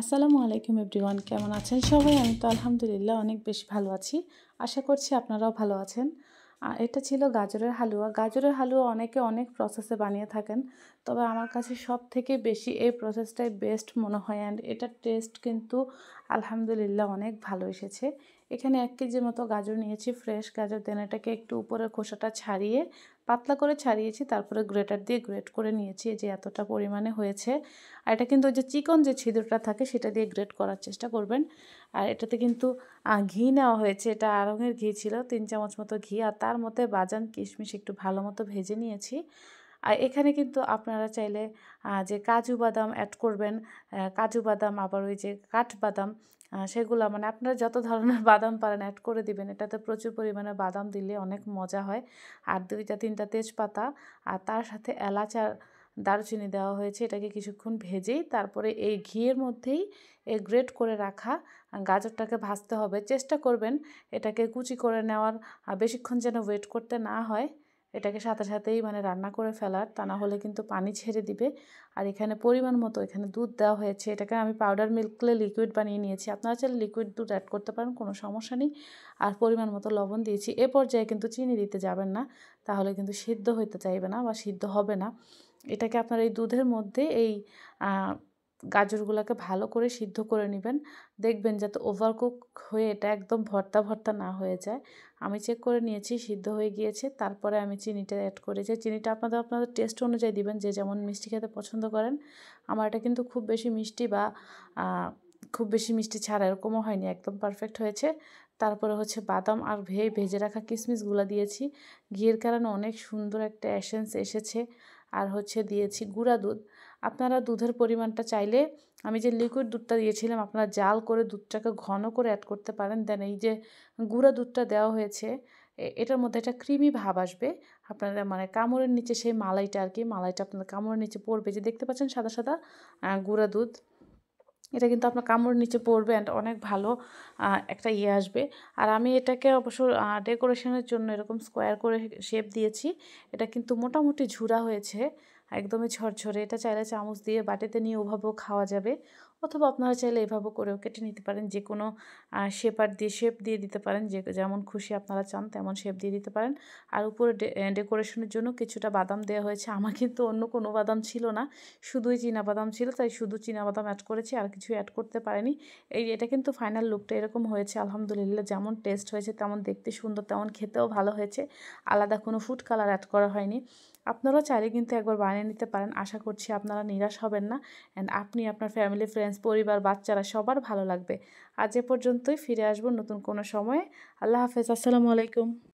আসসালামু আলাইকুম এভরিওয়ান, কেমন আছেন সবাই? আমি তো আলহামদুলিল্লাহ অনেক বেশি ভালো আছি। আশা করছি আপনারাও ভালো আছেন। এটা ছিল গাজরের হালুয়া। গাজরের হালুয়া অনেকে অনেক প্রসেসে বানিয়ে থাকেন। তবে আমার কাছে সবথেকে বেশি এই প্রসেসটাই বেস্ট মনে হয় অ্যান্ড এটার টেস্ট কিন্তু আলহামদুলিল্লাহ অনেক ভালো এসেছে। এখানে ১ কেজির মতো গাজর নিয়েছি, ফ্রেশ গাজর। দেন এটাকে একটু উপরের খোসাটা ছাড়িয়ে পাতলা করে ছাড়িয়েছি, তারপরে গ্রেটার দিয়ে গ্রেট করে নিয়েছি। এই যে এতটা পরিমাণে হয়েছে। আর এটা কিন্তু ওই যে চিকন যে ছিদ্রটা থাকে সেটা দিয়ে গ্রেট করার চেষ্টা করবেন। আর এটাতে কিন্তু ঘি নেওয়া হয়েছে। এটা আড়ঙের ঘি ছিল, ৩ চামচ মতো ঘি। আর তার মধ্যে বাদাম কিশমিশ একটু ভালো মতো ভেজে নিয়েছি। আর এখানে কিন্তু আপনারা চাইলে যে কাজু বাদাম অ্যাড করবেন, কাজু বাদাম আবার ওই যে কাঠবাদাম, সেগুলা মানে আপনারা যত ধরনের বাদাম পারেন অ্যাড করে দিবেন। এটাতে প্রচুর পরিমাণে বাদাম দিলে অনেক মজা হয়। আর ২টা-৩টা তেজপাতা, আর তার সাথে এলাচ আর দারুচিনি দেওয়া হয়েছে। এটাকে কিছুক্ষণ ভেজেই তারপরে এই ঘিয়ের মধ্যেই এই গ্রেট করে রাখা গাজরটাকে ভাজতে হবে। চেষ্টা করবেন এটাকে কুচি করে নেওয়ার, বেশিক্ষণ যেন ওয়েট করতে না হয়। এটাকে সাথে সাথেই মানে রান্না করে ফেলার, তা না হলে কিন্তু পানি ছেড়ে দিবে। আর এখানে পরিমাণ মতো এখানে দুধ দেওয়া হয়েছে। এটাকে আমি পাউডার মিল্কলে লিকুইড বানিয়ে নিয়েছি। আপনারা চাইলে লিকুইড দুধ অ্যাড করতে পারেন, কোনো সমস্যা নেই। আর পরিমাণ মতো লবণ দিয়েছি। এ পর্যায়ে কিন্তু চিনি দিতে যাবেন না, তাহলে কিন্তু সিদ্ধ হইতে চাইবে না বা সিদ্ধ হবে না। এটাকে আপনার এই দুধের মধ্যে এই গাজরগুলোকে ভালো করে সিদ্ধ করে নেবেন। দেখবেন যাতে ওভারকুক হয়ে এটা একদম ভর্তা ভর্তা না হয়ে যায়। আমি চেক করে নিয়েছি সিদ্ধ হয়ে গিয়েছে। তারপরে আমি চিনিটা অ্যাড করেছি। চিনিটা আপনাদের টেস্ট অনুযায়ী দিবেন, যে যেমন মিষ্টি খেতে পছন্দ করেন। আমার এটা কিন্তু খুব বেশি মিষ্টি বা খুব বেশি মিষ্টি ছাড়া এরকমও হয়নি, একদম পারফেক্ট হয়েছে। তারপরে হচ্ছে বাদাম আর ভেজে রাখা কিশমিশগুলো দিয়েছি। ঘিয়ের কারণে অনেক সুন্দর একটা এসেন্স এসেছে। আর হচ্ছে দিয়েছি গুঁড়া দুধ। আপনারা দুধের পরিমাণটা চাইলে, আমি যে লিকুইড দুধটা দিয়েছিলাম, আপনারা জাল করে দুধটাকে ঘন করে অ্যাড করতে পারেন। দেন এই যে গুঁড়া দুধটা দেওয়া হয়েছে, এটার মধ্যে একটা ক্রিমি ভাব আসবে। আপনারা মানে কামড়ের নিচে সেই মালাইটা আর কি, মালাইটা আপনাদের কামড়ের নিচে পড়বে। যে দেখতে পাচ্ছেন সাদা সাদা গুঁড়া দুধ, এটা কিন্তু আপনার কামড়ের নিচে পড়বে অ্যান্ড অনেক ভালো একটা আসবে। আর আমি এটাকে অবশ্য ডেকোরেশনের জন্য এরকম স্কোয়ার করে শেপ দিয়েছি। এটা কিন্তু মোটামুটি ঝুরা হয়েছে, একদমই ঝরঝরে। এটা চাইলে চামচ দিয়ে বাটিতে নিয়ে ওভাবেও খাওয়া যাবে, অথবা আপনারা চাইলে এভাবে করেও কেটে নিতে পারেন। যে কোনো শেপ দিয়ে দিতে পারেন, যে যেমন খুশি আপনারা চান তেমন শেপ দিয়ে দিতে পারেন। আর উপরে ডেকোরেশনের জন্য কিছুটা বাদাম দেওয়া হয়েছে। আমার কিন্তু অন্য কোনো বাদাম ছিল না, শুধুই বাদাম ছিল, তাই শুধু বাদাম অ্যাড করেছি, আর কিছু অ্যাড করতে পারিনি। এটা কিন্তু ফাইনাল লুকটা এরকম হয়েছে। আলহামদুলিল্লাহ, যেমন টেস্ট হয়েছে তেমন দেখতে সুন্দর, তেমন খেতেও ভালো হয়েছে। আলাদা কোনো ফুড কালার অ্যাড করা হয়নি। আপনারাও চাইলে কিন্তু একবার বানিয়ে নিতে পারেন। আশা করছি আপনারা নিরাশ হবেন না অ্যান্ড আপনি, আপনার ফ্যামিলি, ফ্রেন্ডস, পরিবার, বাচ্চারা সবার ভালো লাগবে। আজ এ পর্যন্তই, ফিরে আসবো নতুন কোনো সময়ে। আল্লাহ হাফেজ, আসসালামু আলাইকুম।